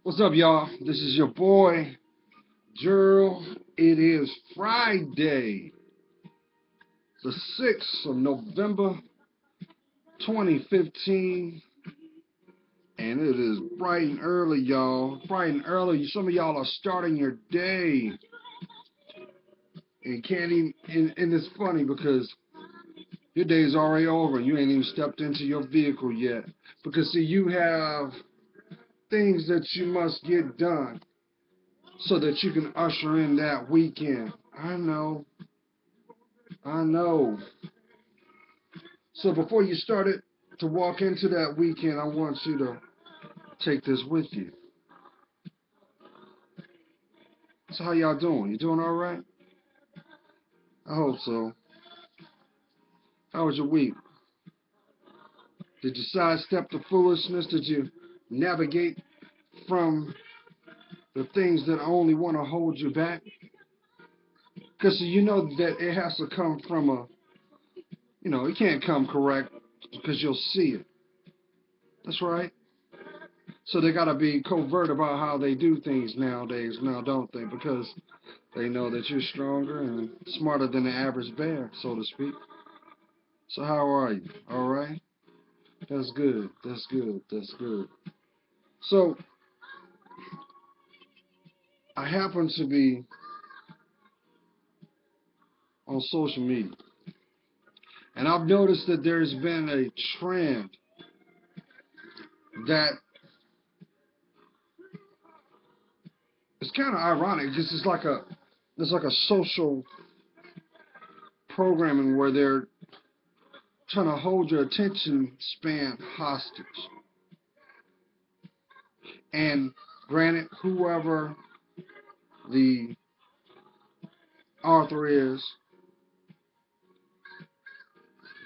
What's up, y'all? This is your boy, Gerald. It is Friday, the 6th of November, 2015, and it is bright and early, y'all. Bright and early. Some of y'all are starting your day, and can't even, and it's funny because your day is already over, and you ain't even stepped into your vehicle yet. Because, see, you have things that you must get done so that you can usher in that weekend. I know. I know. So before you started to walk into that weekend, I want you to take this with you. So how y'all doing? You doing all right? I hope so. How was your week? Did you sidestep the foolishness? Did you navigate from the things that only want to hold you back? Because you know that it has to come from it can't come correct because you'll see it. That's right. So they got to be covert about how they do things nowadays, now don't they? Because they know that you're stronger and smarter than the average bear, so to speak. So how are you? All right? That's good. That's good. That's good. So I happen to be on social media, and I've noticed that there's been a trend that it's kind of ironic. This is like a social programming where they're trying to hold your attention span hostage. And granted, whoever the author is,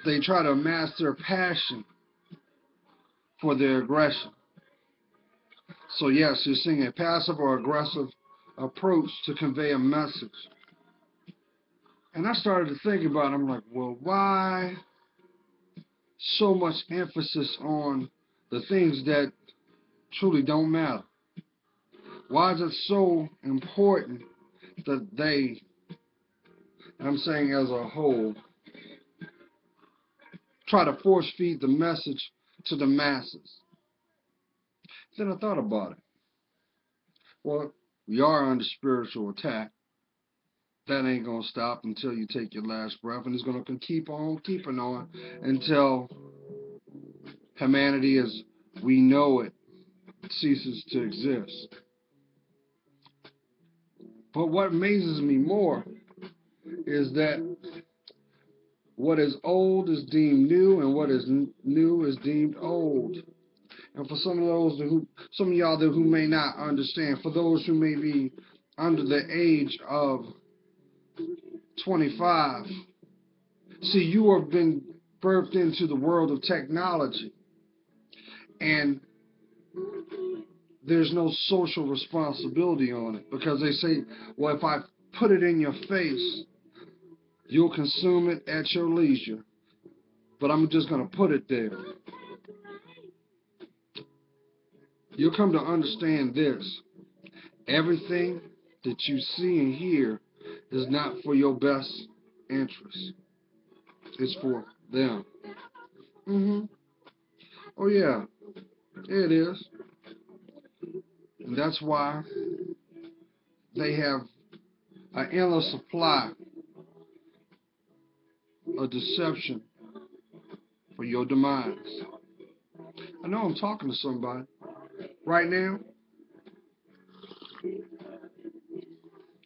they try to mask their passion for their aggression. So yes, you're seeing a passive or aggressive approach to convey a message. And I started to think about it. I'm like, well, why so much emphasis on the things that truly don't matter? Why is it so important that they, and I'm saying as a whole, try to force feed the message to the masses? Then I thought about it. Well, we are under spiritual attack. That ain't gonna stop until you take your last breath, and it's gonna keep on keeping on until humanity as we know it ceases to exist. But what amazes me more is that what is old is deemed new, and what is new is deemed old. And for some of y'all who may not understand, for those who may be under the age of 25, see, you have been birthed into the world of technology, and there's no social responsibility on it because they say, well, if I put it in your face, you'll consume it at your leisure, but I'm just going to put it there. You'll come to understand this. Everything that you see and hear is not for your best interest. It's for them. Oh, yeah, it is. And that's why they have an endless supply of deception for your demise. I know I'm talking to somebody. Right now,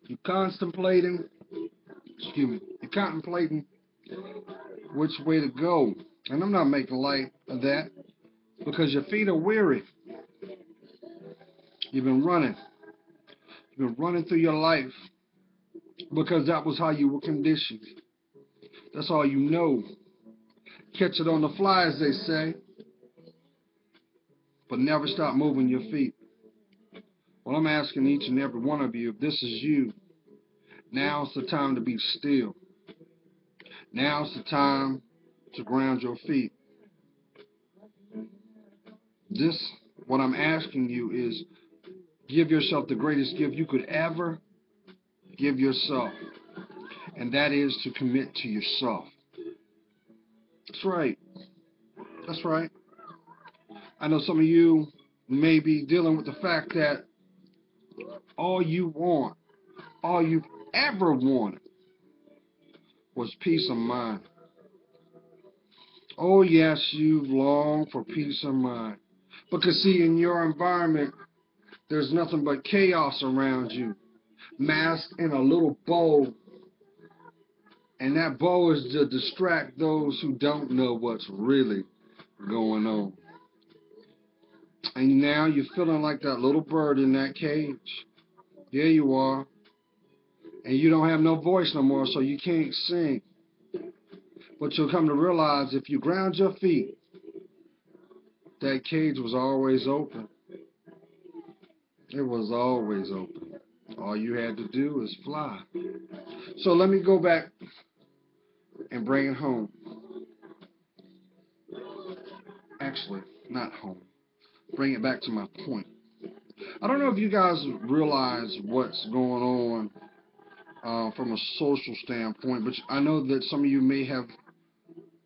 you're contemplating which way to go. And I'm not making light of that because your feet are weary. You've been running. You've been running through your life because that was how you were conditioned. That's all you know. Catch it on the fly, as they say, but never stop moving your feet. Well, I'm asking each and every one of you, if this is you, now's the time to be still. Now's the time to ground your feet. What I'm asking you is, Give yourself the greatest gift you could ever give yourself, and that is to commit to yourself. That's right. That's right. I know some of you may be dealing with the fact that all you want, all you've ever wanted was peace of mind. Oh, yes, you've longed for peace of mind. Because, see, in your environment, there's nothing but chaos around you, masked in a little bowl. And that bowl is to distract those who don't know what's really going on. And now you're feeling like that little bird in that cage. There you are. And you don't have no voice no more, so you can't sing. But you'll come to realize if you ground your feet, that cage was always open. It was always open. All you had to do is fly. So let me go back and bring it home. Actually, not home. Bring it back to my point. I don't know if you guys realize what's going on from a social standpoint, but I know that some of you may have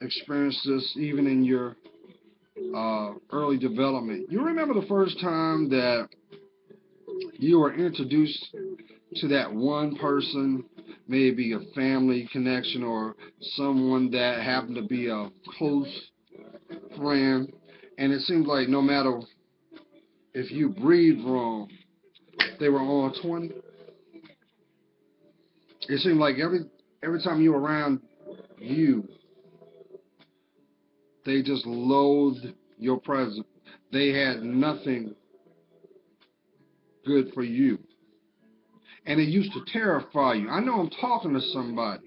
experienced this even in your early development. You remember the first time that you were introduced to that one person, maybe a family connection or someone that happened to be a close friend, and it seemed like no matter if you breathed wrong, they were on 20. It seemed like every time you were around you, they just loathed your presence. They had nothing good for you. And it used to terrify you. I know I'm talking to somebody.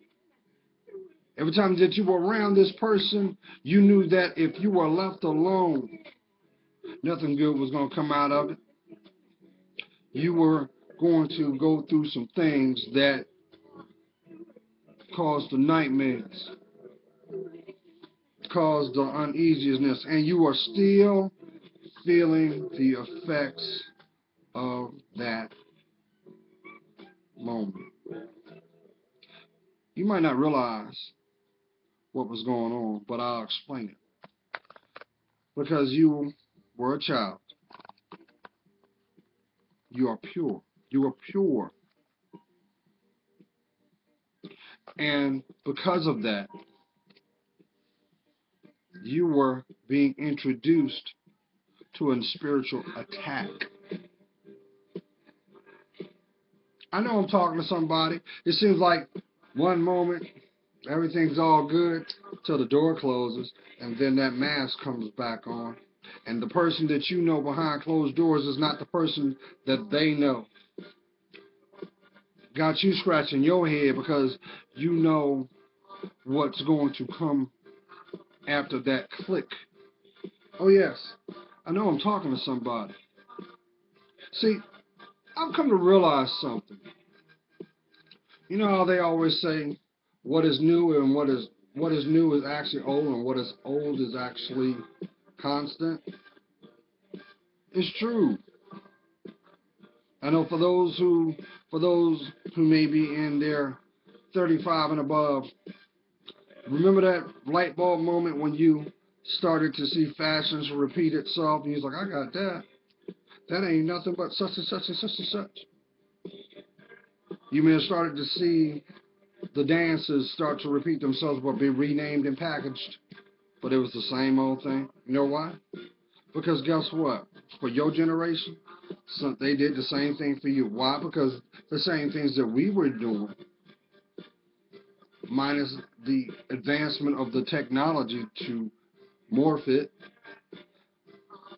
Every time that you were around this person, you knew that if you were left alone, nothing good was going to come out of it. You were going to go through some things that caused the nightmares, caused the uneasiness, and you are still feeling the effects of that moment. You might not realize what was going on, but I'll explain it. Because you were a child. You are pure. You are pure. And because of that, you were being introduced to a spiritual attack. I know I'm talking to somebody. It seems like one moment everything's all good till the door closes and then that mask comes back on. And the person that you know behind closed doors is not the person that they know. Got you scratching your head because you know what's going to come after that click. Oh yes, I know I'm talking to somebody. See, I've come to realize something. You know how they always say what is new and what is new is actually old and what is old is actually constant? It's true. I know for those who may be in their 35 and above, remember that light bulb moment when you started to see fashions repeat itself and you're like, I got that. That ain't nothing but such and such and such and such. You may have started to see the dances start to repeat themselves but be renamed and packaged. But it was the same old thing. You know why? Because guess what? For your generation, they did the same thing for you. Why? Because the same things that we were doing, minus the advancement of the technology to morph it,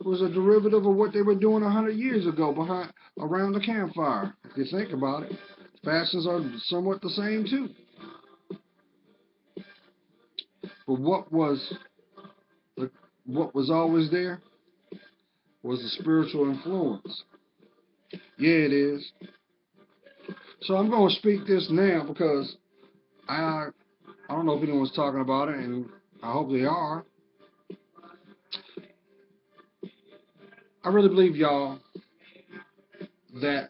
was a derivative of what they were doing 100 years ago around the campfire. If you think about it, fashions are somewhat the same too. But what was always there was the spiritual influence. Yeah, it is. So I'm going to speak this now because I don't know if anyone's talking about it, and I hope they are. I really believe, y'all, that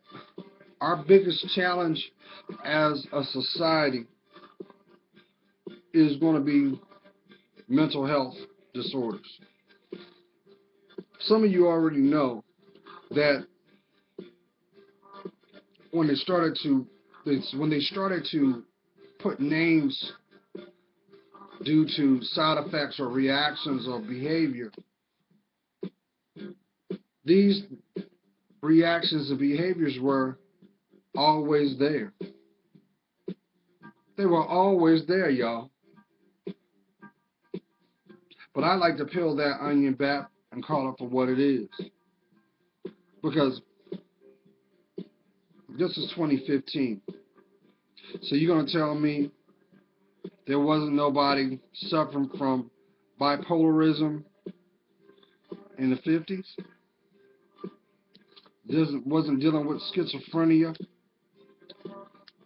our biggest challenge as a society is going to be mental health disorders. Some of you already know that when they started to put names due to side effects or reactions or behavior, these reactions and behaviors were always there. They were always there, y'all. But I like to peel that onion back and call it for what it is. Because this is 2015. So you're going to tell me there wasn't nobody suffering from bipolarism in the 50s? Wasn't dealing with schizophrenia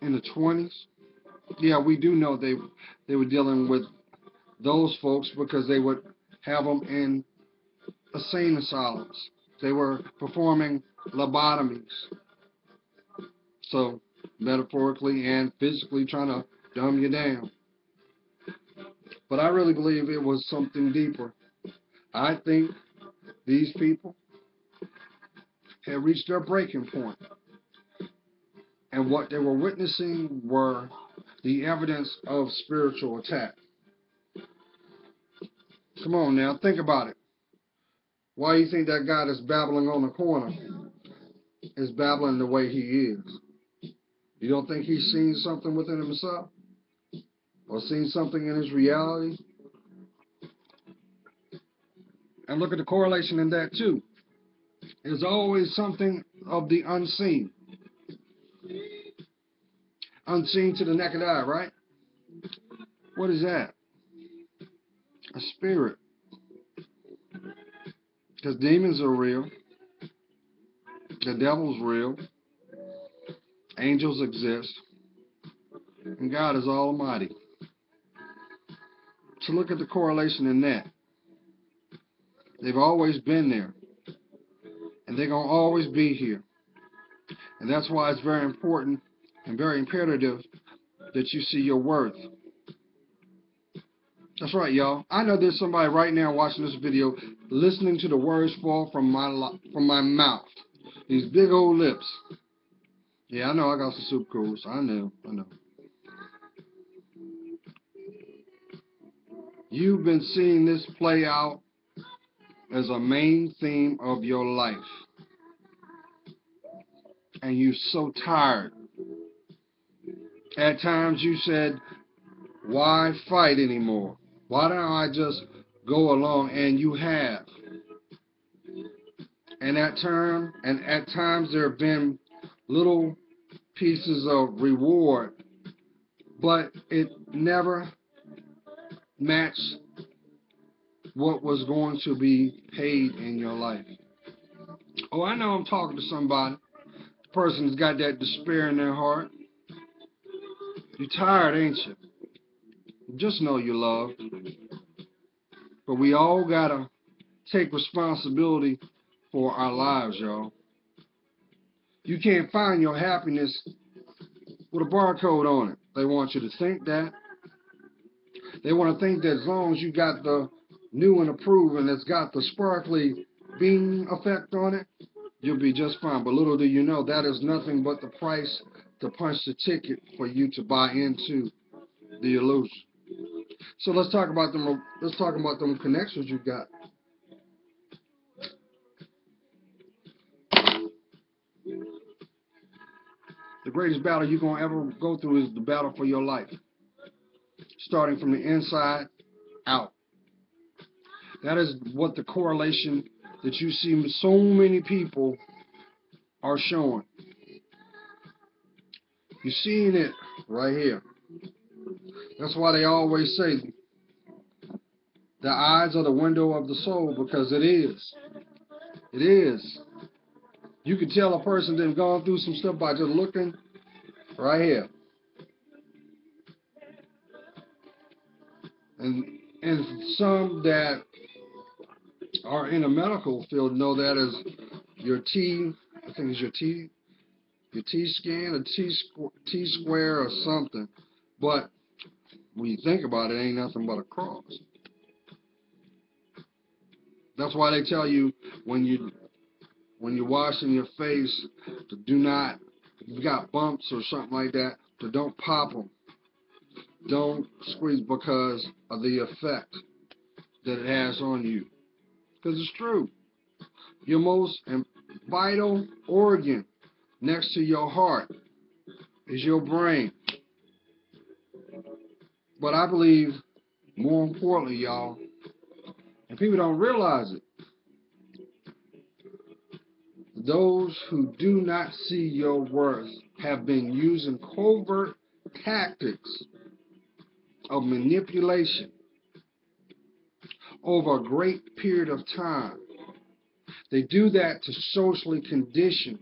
in the 20s? Yeah, we do know they were dealing with those folks because they would have them in insane asylums. They were performing lobotomies. So, metaphorically and physically trying to dumb you down. But I really believe it was something deeper. I think these people had reached their breaking point. And what they were witnessing were the evidence of spiritual attack. Come on now, think about it. Why do you think that guy that's babbling on the corner is babbling the way he is? You don't think he's seen something within himself? Or seen something in his reality? And look at the correlation in that too. There's always something of the unseen. Unseen to the naked eye, right? What is that? A spirit. Because demons are real. The devil's real. Angels exist. And God is almighty. So look at the correlation in that. They've always been there. And they're going to always be here. And that's why it's very important and very imperative that you see your worth. That's right, y'all. I know there's somebody right now watching this video listening to the words fall from my mouth. These big old lips. Yeah, I know I got some super cools. I know. You've been seeing this play out as a main theme of your life. And you're so tired. At times you said, why fight anymore? Why don't I just go along? And you have. And at times there have been little pieces of reward, but it never matched what was going to be paid in your life. Oh, I know I'm talking to somebody. The person's got that despair in their heart. You're tired, ain't you? Just know you're loved. But we all gotta take responsibility for our lives, y'all. You can't find your happiness with a barcode on it. They want you to think that. They want to think that as long as you got the new and approved and it's got the sparkly beam effect on it, you'll be just fine. But little do you know, that is nothing but the price to punch the ticket for you to buy into the illusion. So let's talk about them. Let's talk about them connections you got. The greatest battle you're going to ever go through is the battle for your life. Starting from the inside out. That is what the correlation that you see so many people are showing. You're seeing it right here. That's why they always say the eyes are the window of the soul, because it is. It is. You can tell a person that's gone through some stuff by just looking right here. And some that are in the medical field know that as your T, I think it's your T your T-scan, a T-square or something. But when you think about it, it ain't nothing but a cross. That's why they tell you when you're washing your face to do not, if you've got bumps or something like that, to don't pop them. Don't squeeze because of the effect that it has on you. Because it's true. Your most vital organ next to your heart is your brain. But I believe, more importantly, y'all, and people don't realize it, those who do not see your worth have been using covert tactics of manipulation over a great period of time. They do that to socially condition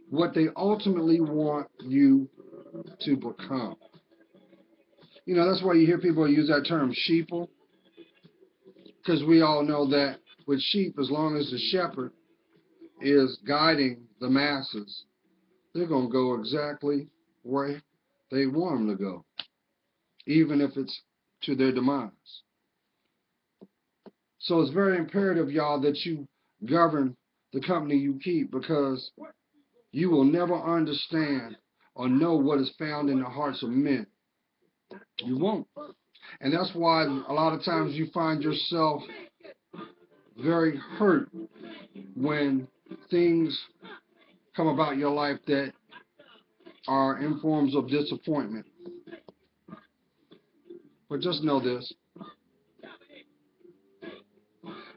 what they ultimately want you to become. You know, that's why you hear people use that term sheeple, because we all know that with sheep, as long as the shepherd is guiding the masses, they're going to go exactly where they want them to go, even if it's to their demise. So it's very imperative, y'all, that you govern the company you keep, because you will never understand or know what is found in the hearts of men. You won't. And that's why a lot of times you find yourself very hurt when things come about your life that are in forms of disappointment. But just know this.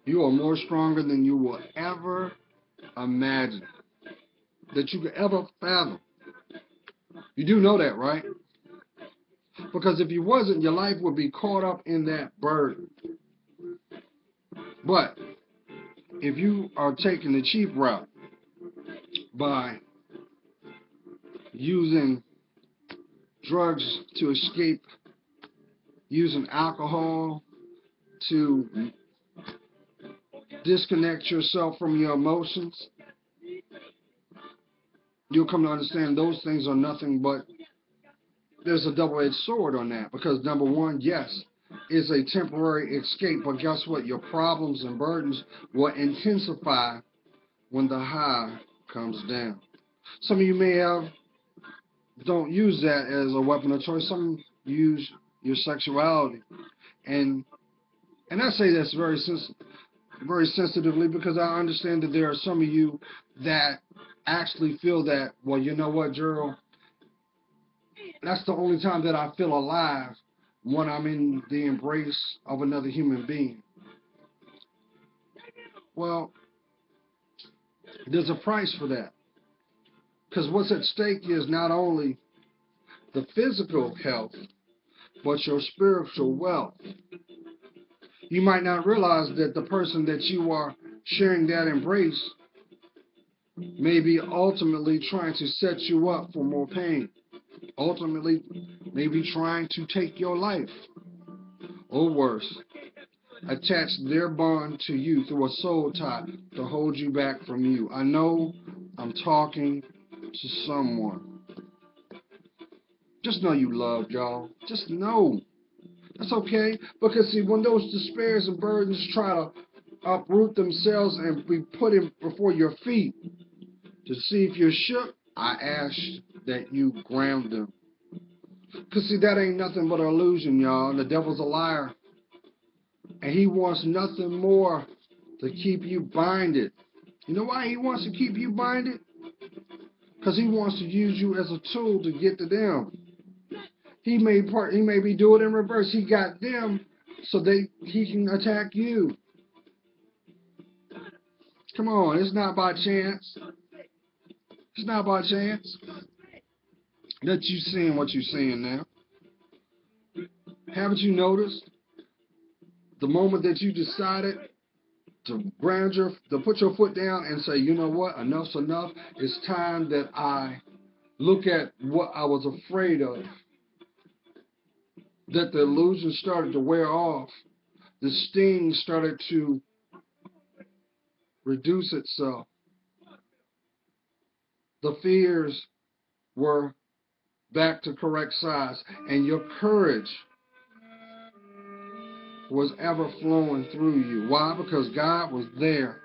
You are more stronger than you will ever imagine, that you could ever fathom. You do know that, right? Because if you wasn't, your life would be caught up in that burden. But if you are taking the cheap route by using drugs to escape, using alcohol to disconnect yourself from your emotions, you'll come to understand those things are nothing but, there's a double-edged sword on that. Because number one, yes, it's a temporary escape, but guess what? Your problems and burdens will intensify when the high comes down. Some of you may don't use that as a weapon of choice. Some use your sexuality. And I say this very sensitively, because I understand that there are some of you that actually feel that, well, you know what, Gerald? That's the only time that I feel alive, when I'm in the embrace of another human being. Well, there's a price for that. Because what's at stake is not only the physical health, but your spiritual wealth. You might not realize that the person that you are sharing that embrace may be ultimately trying to set you up for more pain. Ultimately, maybe trying to take your life. Or worse, attach their bond to you through a soul tie to hold you back from you. I know I'm talking to someone. Just know you loved, y'all. Just know. That's okay. Because see, when those despairs and burdens try to uproot themselves and be put in before your feet to see if you're shook, I ask that you ground them. Because see, that ain't nothing but an illusion, y'all. The devil's a liar. And he wants nothing more to keep you binded. You know why he wants to keep you binded? Because he wants to use you as a tool to get to them. He may be doing it in reverse. He got them so he can attack you. Come on, it's not by chance. It's not by chance that you seeing what you're seeing now. Haven't you noticed the moment that you decided to put your foot down and say, you know what, enough's enough. It's time that I look at what I was afraid of. That the illusion started to wear off. The sting started to reduce itself. the fears were back to correct size, and your courage was ever flowing through you. Why? Because God was there.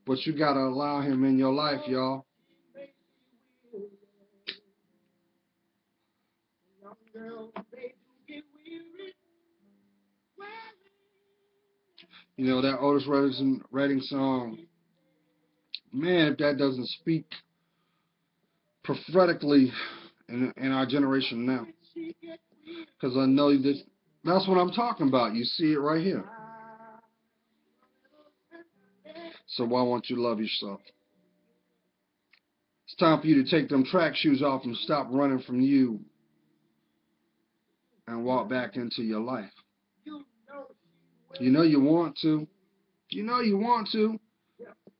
But you got to allow him in your life, y'all. You know, that Otis Redding song, man, if that doesn't speak prophetically in our generation now. Because I know that's what I'm talking about. You see it right here. So why won't you love yourself? It's time for you to take them track shoes off and stop running from you and walk back into your life. You know you want to. You know you want to.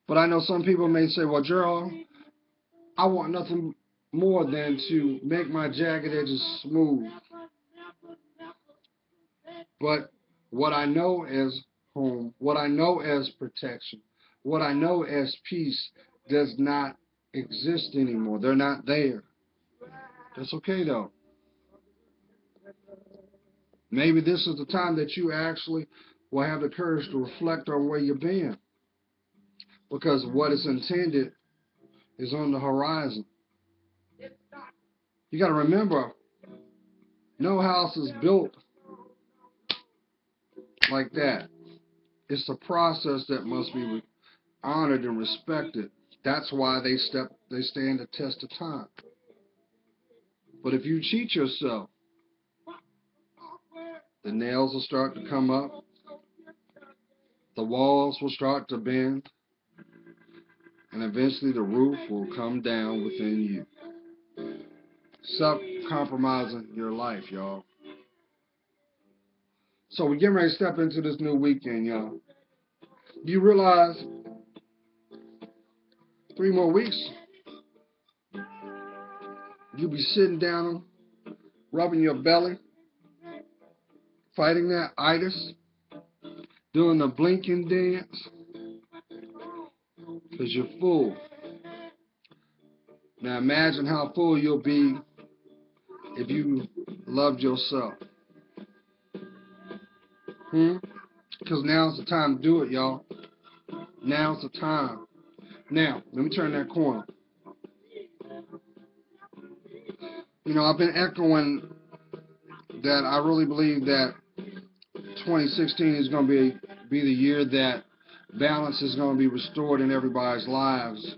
But I know some people may say, well, Gerald, I want nothing more than to make my jagged edges smooth. But what I know as home, what I know as protection, what I know as peace does not exist anymore. They're not there. That's okay, though. Maybe this is the time that you actually will have the courage to reflect on where you've been. Because what is intended is on the horizon. You got to remember, no house is built like that. It's a process that must be honored and respected. That's why they stand the test of time. But if you cheat yourself, the nails will start to come up, the walls will start to bend, and eventually the roof will come down within you. Stop compromising your life, y'all. So we're getting ready to step into this new weekend, y'all. Do you realize 3 more weeks, you'll be sitting down, rubbing your belly, fighting that itis, doing the blinking dance, because you're full. Now imagine how full you'll be if you loved yourself. Because now's the time to do it, y'all. Now's the time. Now, let me turn that corner. You know, I've been echoing that I really believe that 2016 is going to be the year that balance is going to be restored in everybody's lives.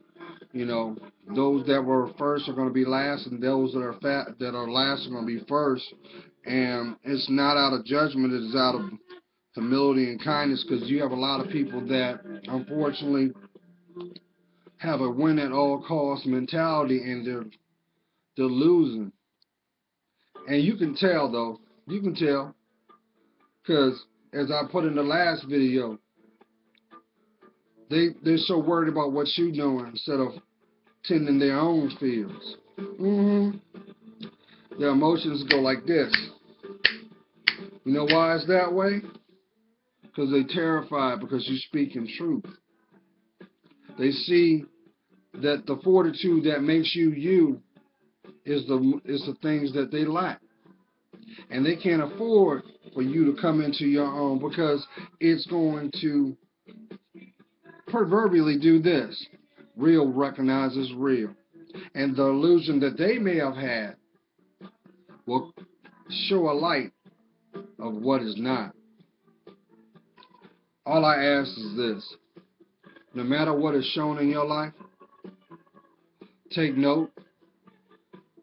You know, those that were first are going to be last, and those that are last are going to be first. And it's not out of judgment; it's out of humility and kindness, because you have a lot of people that unfortunately have a win at all costs mentality, and they're losing. And you can tell, though. You can tell, because as I put in the last video, they're so worried about what you're doing instead of tending their own fears. Their emotions go like this. You know why it's that way? Because they're terrified because you're speaking truth. They see that the fortitude that makes you you is the things that they lack. And they can't afford for you to come into your own, because it's going to proverbially do this. Real recognizes real. And the illusion that they may have had will show a light of what is not. All I ask is this. No matter what is shown in your life, take note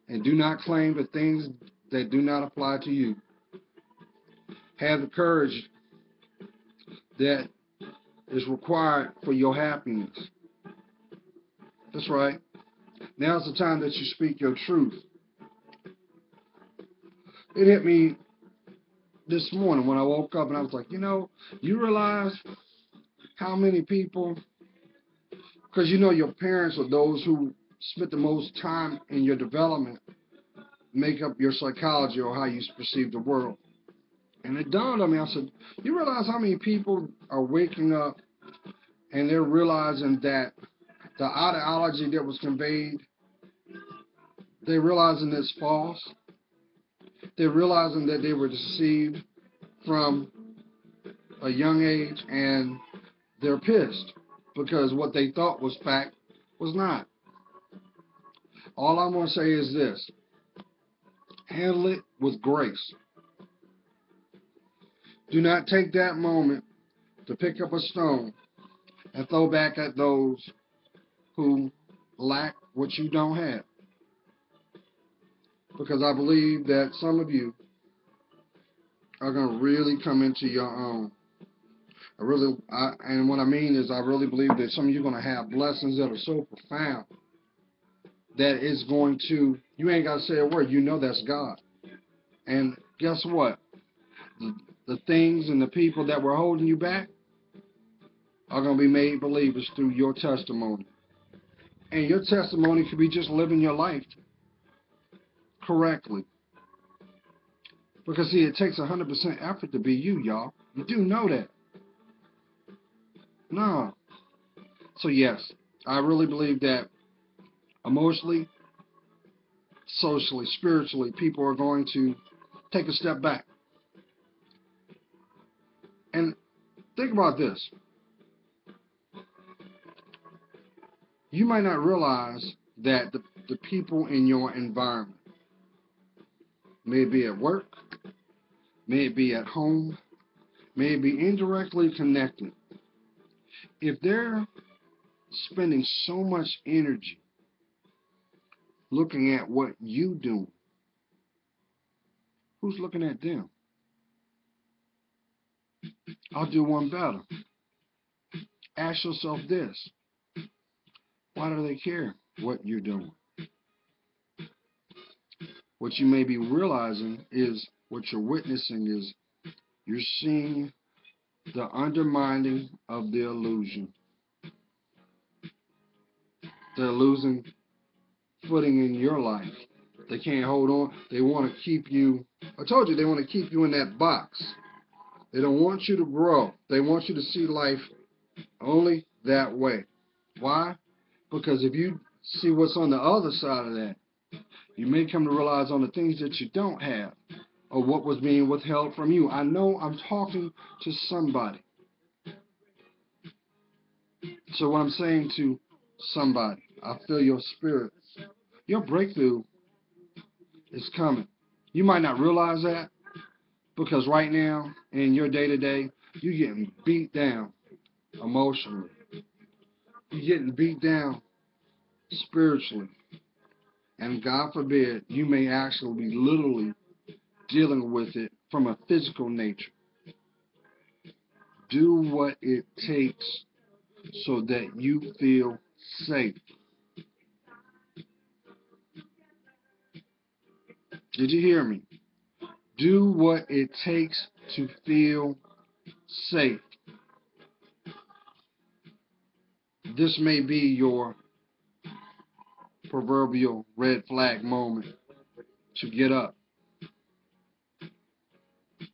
and do not claim the things that do not apply to you. Have the courage that is required for your happiness. That's right. Now's the time that you speak your truth. It hit me this morning when I woke up and I was like, you realize how many people, because your parents are those who spent the most time in your development, make up your psychology or how you perceive the world. And it dawned on me, I said, you realize how many people are waking up and they're realizing that the ideology that was conveyed, they're realizing it's false. They're realizing that they were deceived from a young age, and they're pissed because what they thought was fact was not. All I'm going to say is this: handle it with grace. Do not take that moment to pick up a stone and throw back at those who lack what you don't have. Because I believe that some of you are going to really come into your own. And what I mean is, I really believe that some of you are going to have blessings that are so profound that it's going to, you ain't got to say a word. You know that's God. And guess what? The things and the people that were holding you back are going to be made believers through your testimony. And your testimony could be just living your life correctly. Because, see, it takes 100% effort to be you, y'all. You do know that. No. So, yes, I really believe that emotionally, socially, spiritually, people are going to take a step back. And think about this. You might not realize that the people in your environment, may it be at work, may it be at home, may it be indirectly connected, if they're spending so much energy looking at what you do, who's looking at them? I'll do one better. Ask yourself this: why do they care what you're doing? What you may be realizing is, what you're witnessing is, you're seeing the undermining of the illusion. They're losing footing in your life. They can't hold on. They want to keep you, I told you, they want to keep you in that box. They don't want you to grow. They want you to see life only that way. Why? Because if you see what's on the other side of that, you may come to realize on the things that you don't have, or what was being withheld from you. I know I'm talking to somebody. So what I'm saying to somebody, I feel your spirit. Your breakthrough is coming. You might not realize that, because right now, in your day-to-day, you're getting beat down emotionally. You're getting beat down spiritually. And God forbid, you may actually be literally dealing with it from a physical nature. Do what it takes so that you feel safe. Did you hear me? Do what it takes to feel safe. This may be your proverbial red flag moment to get up.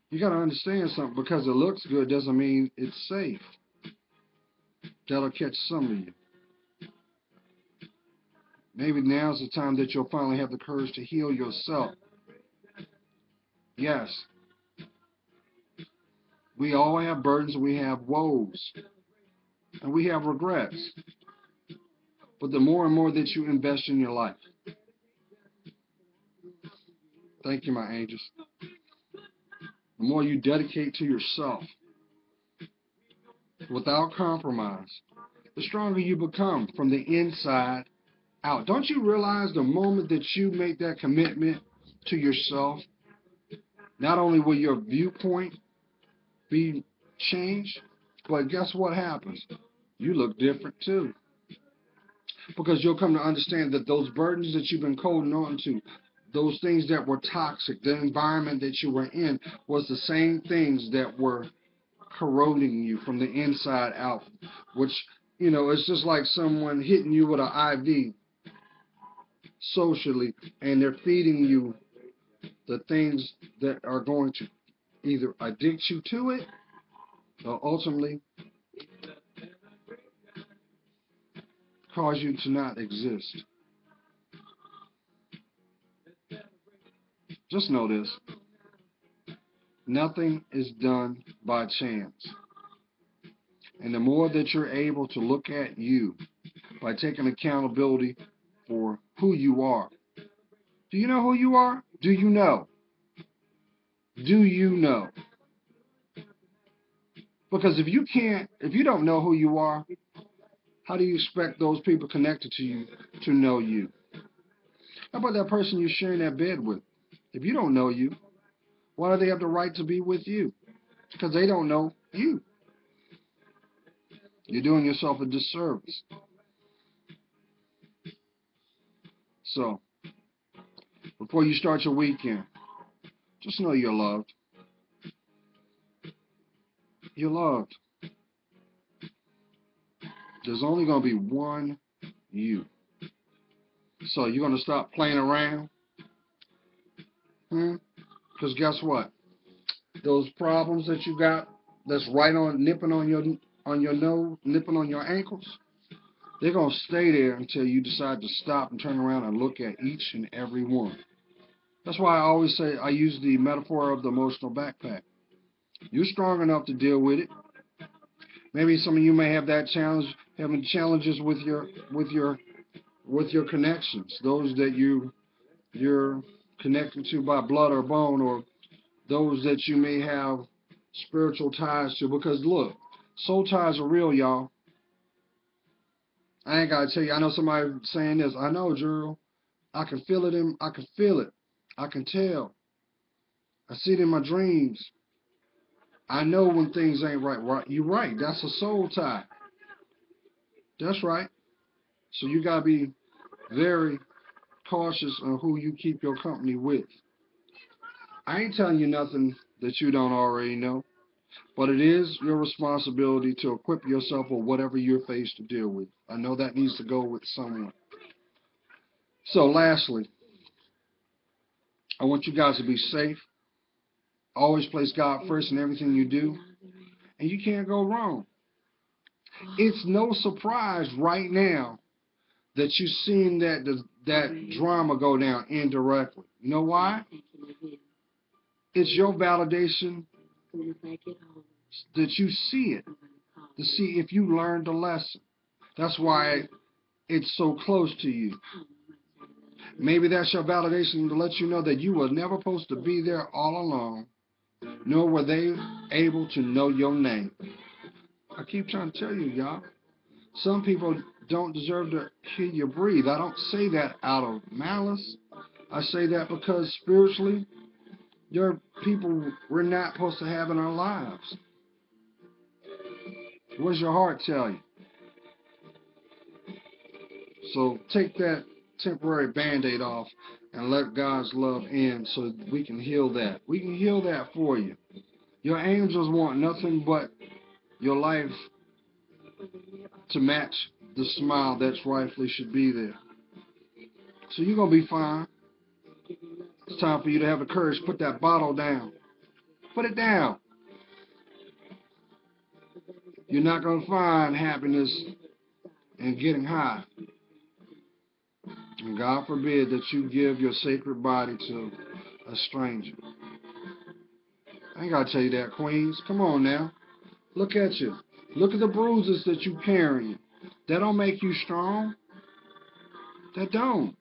You got to understand something. Because it looks good doesn't mean it's safe. That'll catch some of you. Maybe now's the time that you'll finally have the courage to heal yourself. Yes, we all have burdens, we have woes, and we have regrets. But the more and more that you invest in your life, thank you, my angels, the more you dedicate to yourself without compromise, the stronger you become from the inside out. Don't you realize the moment that you make that commitment to yourself, not only will your viewpoint be changed, but guess what happens? You look different too. Because you'll come to understand that those burdens that you've been holding on to, those things that were toxic, the environment that you were in, was the same things that were corroding you from the inside out. Which, it's just like someone hitting you with an IV socially, and they're feeding you the things that are going to either addict you to it, or ultimately cause you to not exist. Just know this. Nothing is done by chance. And the more that you're able to look at you by taking accountability for who you are. Do you know who you are? Do you know? Do you know? Because if you don't know who you are, how do you expect those people connected to you to know you? How about that person you're sharing that bed with? If you don't know you, why do they have the right to be with you? Because they don't know you. You're doing yourself a disservice. So, before you start your weekend, just know you're loved. You're loved. There's only going to be one you. So, you're going to stop playing around? Because guess what? Those problems that you got that's right on nipping on your nose, nipping on your ankles, they're going to stay there until you decide to stop and turn around and look at each and every one. That's why I always say I use the metaphor of the emotional backpack. You're strong enough to deal with it. Maybe some of you may have that challenge, having challenges with your connections, those that you're connected to by blood or bone, or those that you may have spiritual ties to. Because look, soul ties are real, y'all. I ain't gotta tell you. I know somebody saying this. I know, Drew. I can feel it I can feel it. I can tell. I see it in my dreams. I know when things ain't right. Right, you're right. That's a soul tie. That's right. So you gotta be very cautious on who you keep your company with. I ain't telling you nothing that you don't already know, but it is your responsibility to equip yourself with whatever you're faced to deal with. I know that needs to go with someone. So lastly, I want you guys to be safe. Always place God first in everything you do, and you can't go wrong. It's no surprise right now that you're seeing that drama go down indirectly. You know why? It's your validation that you see it, to see if you learned a lesson. That's why it's so close to you. Maybe that's your validation to let you know that you were never supposed to be there all along, nor were they able to know your name. I keep trying to tell you, y'all. Some people don't deserve to hear you breathe. I don't say that out of malice. I say that because spiritually, there are people we're not supposed to have in our lives. What does your heart tell you? So take that temporary Band-Aid off and let God's love in so we can heal that. We can heal that for you. Your angels want nothing but your life to match the smile that's rightfully should be there. So you're going to be fine. It's time for you to have the courage to put that bottle down. Put it down. You're not going to find happiness in getting high. And God forbid that you give your sacred body to a stranger. I ain't got to tell you that, Queens. Come on now. Look at you. Look at the bruises that you're carrying. That don't make you strong. That don't.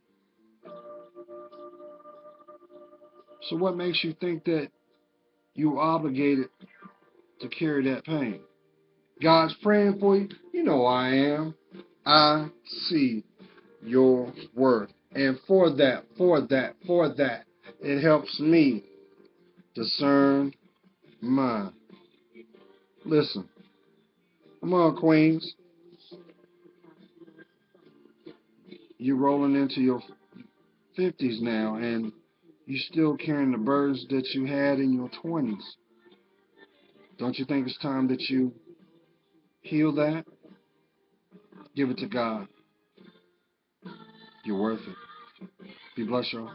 So what makes you think that you're obligated to carry that pain? God's praying for you. You know I am. I see your worth. And for that, it helps me discern mine. Listen. Come on, Queens. You're rolling into your 50s now, and you're still carrying the burdens that you had in your 20s. Don't you think it's time that you heal that? Give it to God. You're worth it. Be blessed, y'all.